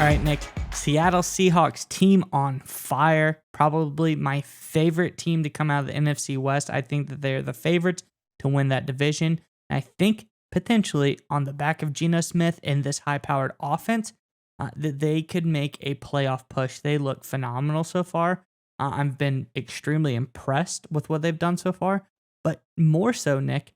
right, Nick. Seattle Seahawks team on fire. Probably my favorite team to come out of the NFC West. I think that they're the favorites to win that division. And I think potentially on the back of Geno Smith and this high-powered offense, that they could make a playoff push. They look phenomenal so far. I've been extremely impressed with what they've done so far. But more so, Nick,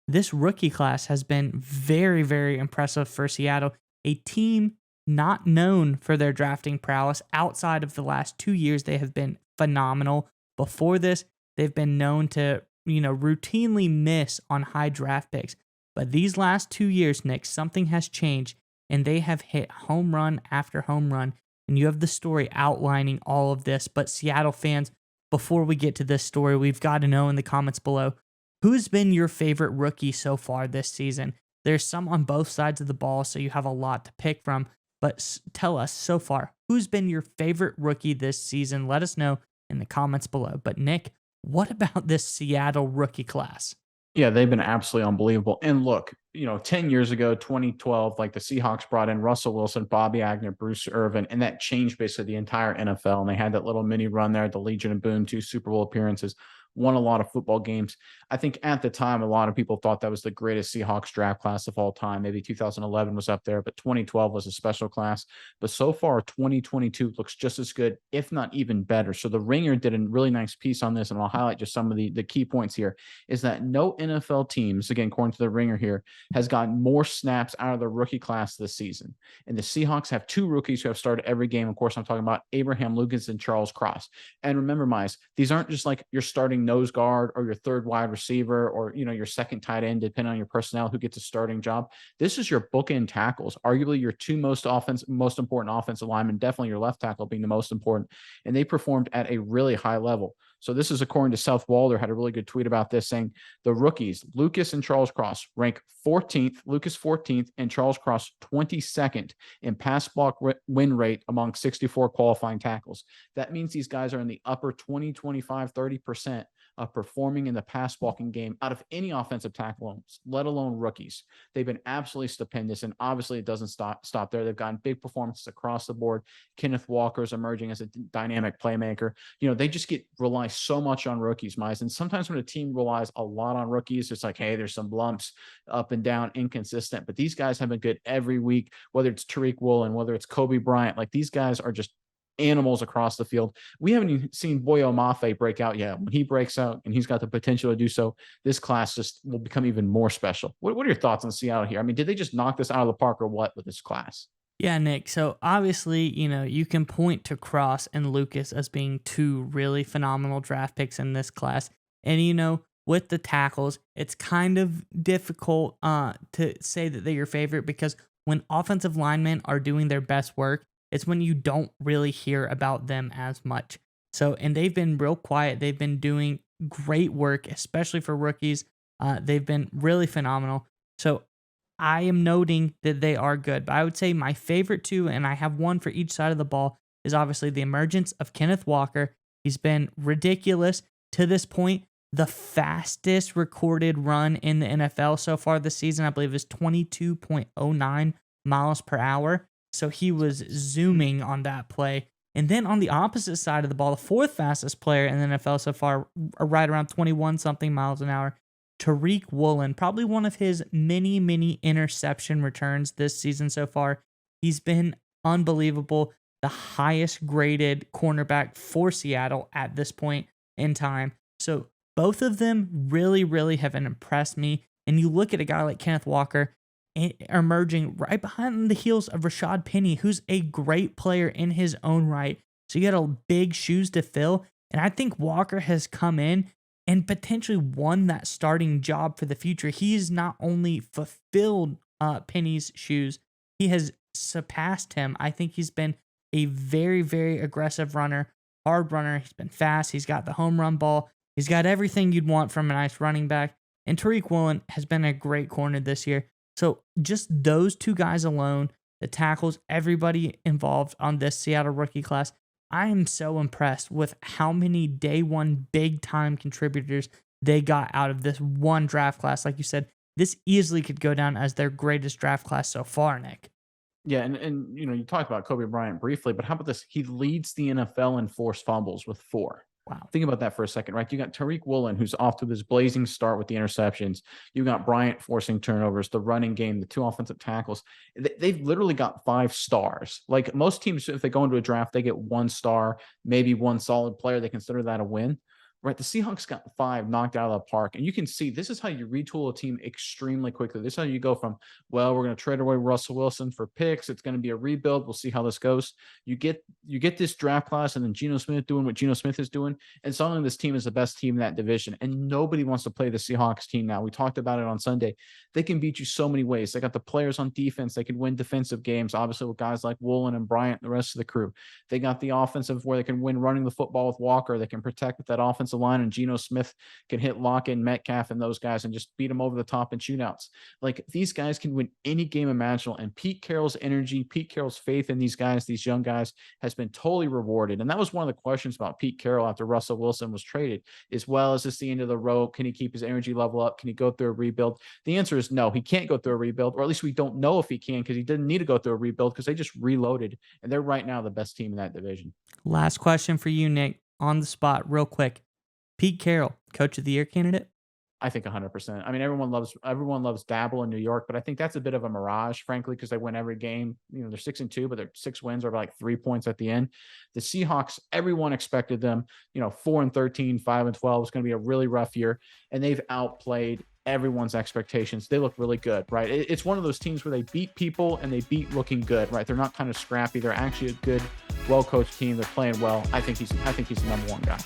this rookie class has been very, very impressive for Seattle, a team not known for their drafting prowess. Outside of the last 2 years, they have been phenomenal. Before this, they've been known to, routinely miss on high draft picks. But these last 2 years, Nick, something has changed, and they have hit home run after home run. And you have the story outlining all of this. But Seattle fans, before we get to this story, we've got to know in the comments below, who's been your favorite rookie so far this season? There's some on both sides of the ball, so you have a lot to pick from. But tell us so far, who's been your favorite rookie this season? Let us know in the comments below. But Nick, what about this Seattle rookie class? Yeah, they've been absolutely unbelievable. And look, 10 years ago, 2012, like the Seahawks brought in Russell Wilson, Bobby Agner, Bruce Irvin, and that changed basically the entire NFL. And they had that little mini run there at the Legion of Boom, 2 Super Bowl appearances, won a lot of football games. I think at the time, a lot of people thought that was the greatest Seahawks draft class of all time. Maybe 2011 was up there, but 2012 was a special class. But so far, 2022 looks just as good, if not even better. So the Ringer did a really nice piece on this, and I'll highlight just some of the key points here, is that no NFL teams, again, according to the Ringer here, has gotten more snaps out of the rookie class this season. And the Seahawks have 2 rookies who have started every game. Of course, I'm talking about Abraham Lucas and Charles Cross. And remember, Mize, these aren't just like your starting nose guard or your third wide receiver or your second tight end, depending on your personnel who gets a starting job. This is your bookend tackles, arguably your 2 most important offensive linemen, definitely your left tackle being the most important. And they performed at a really high level. So this is according to Seth Walder, had a really good tweet about this, saying the rookies, Lucas and Charles Cross, rank 14th, Lucas 14th, and Charles Cross 22nd in pass block win rate among 64 qualifying tackles. That means these guys are in the upper 20, 25, 30% of performing in the pass blocking game out of any offensive tackle, let alone rookies. They've been absolutely stupendous, and obviously it doesn't stop there. They've gotten big performances across the board. Kenneth Walker's emerging as a dynamic playmaker. They just rely so much on rookies, Mize. And sometimes when a team relies a lot on rookies, it's like, hey, there's some lumps up and down, inconsistent. But these guys have been good every week, whether it's Tariq Woolen, whether it's Kobe Bryant. Like, these guys are just animals across the field. We haven't even seen Boyo Mafe break out yet. When he breaks out, and he's got the potential to do so, this class just will become even more special. What are your thoughts on Seattle here? I mean, did they just knock this out of the park or what with this class? Yeah, Nick. So obviously, you can point to Cross and Lucas as being 2 really phenomenal draft picks in this class. And, with the tackles, it's kind of difficult to say that they're your favorite, because when offensive linemen are doing their best work, it's when you don't really hear about them as much. So, and they've been real quiet. They've been doing great work, especially for rookies. They've been really phenomenal. So I am noting that they are good. But I would say my favorite 2, and I have one for each side of the ball, is obviously the emergence of Kenneth Walker. He's been ridiculous to this point. The fastest recorded run in the NFL so far this season, I believe, is 22.09 miles per hour. So he was zooming on that play. And then on the opposite side of the ball, the 4th fastest player in the NFL so far, right around 21-something miles an hour, Tariq Woolen, probably one of his many interception returns this season so far. He's been unbelievable. The highest graded cornerback for Seattle at this point in time. So both of them really have impressed me. And you look at a guy like Kenneth Walker emerging right behind the heels of Rashad Penny, who's a great player in his own right. So you got a big shoes to fill. And I think Walker has come in and potentially won that starting job for the future. He's not only fulfilled Penny's shoes, he has surpassed him. I think he's been a very aggressive runner, hard runner. He's been fast. He's got the home run ball. He's got everything you'd want from a nice running back. And Tariq Woolen has been a great corner this year. So just those 2 guys alone, the tackles, everybody involved on this Seattle rookie class, I am so impressed with how many day one big time contributors they got out of this one draft class. Like you said, this easily could go down as their greatest draft class so far, Nick. Yeah, and you talked about Kobe Bryant briefly, but how about this? He leads the NFL in forced fumbles with 4. Wow. Think about that for a second, right? You got Tariq Woolen, who's off to this blazing start with the interceptions. You got Bryant forcing turnovers, the running game, the 2 offensive tackles. They've literally got 5 stars. Like most teams, if they go into a draft, they get 1 star, maybe 1 solid player. They consider that a win. Right, the Seahawks got 5 knocked out of the park, and you can see this is how you retool a team extremely quickly. This is how you go from, well, we're going to trade away Russell Wilson for picks. It's going to be a rebuild. We'll see how this goes. You get this draft class, and then Geno Smith doing what Geno Smith is doing, and suddenly this team is the best team in that division. And nobody wants to play the Seahawks team now. We talked about it on Sunday. They can beat you so many ways. They got the players on defense. They can win defensive games, obviously with guys like Woolen and Bryant and the rest of the crew. They got the offensive where they can win running the football with Walker. They can protect with that offensive line, and Geno Smith can hit Lock-in Metcalf and those guys and just beat them over the top in shootouts. Like these guys can win any game imaginable. And Pete Carroll's energy, Pete Carroll's faith in these guys, these young guys, has been totally rewarded. And that was one of the questions about Pete Carroll after Russell Wilson was traded, is, well, is this the end of the road? Can he keep his energy level up? Can he go through a rebuild? The answer is no, he can't go through a rebuild, or at least we don't know if he can, because he didn't need to go through a rebuild because they just reloaded, and they're right now the best team in that division. Last question for you, Nick, on the spot, real quick. Pete Carroll, Coach of the Year candidate? I think 100%. I mean, everyone loves Dabble in New York, but I think that's a bit of a mirage, frankly, because they win every game. They're 6-2, but their 6 wins are like 3 points at the end. The Seahawks, everyone expected them, 4-13, 5-12. It's going to be a really rough year, and they've outplayed everyone's expectations. They look really good, right? It's one of those teams where they beat people and they beat looking good, right? They're not kind of scrappy. They're actually a good, well-coached team. They're playing well. I think he's the number 1 guy.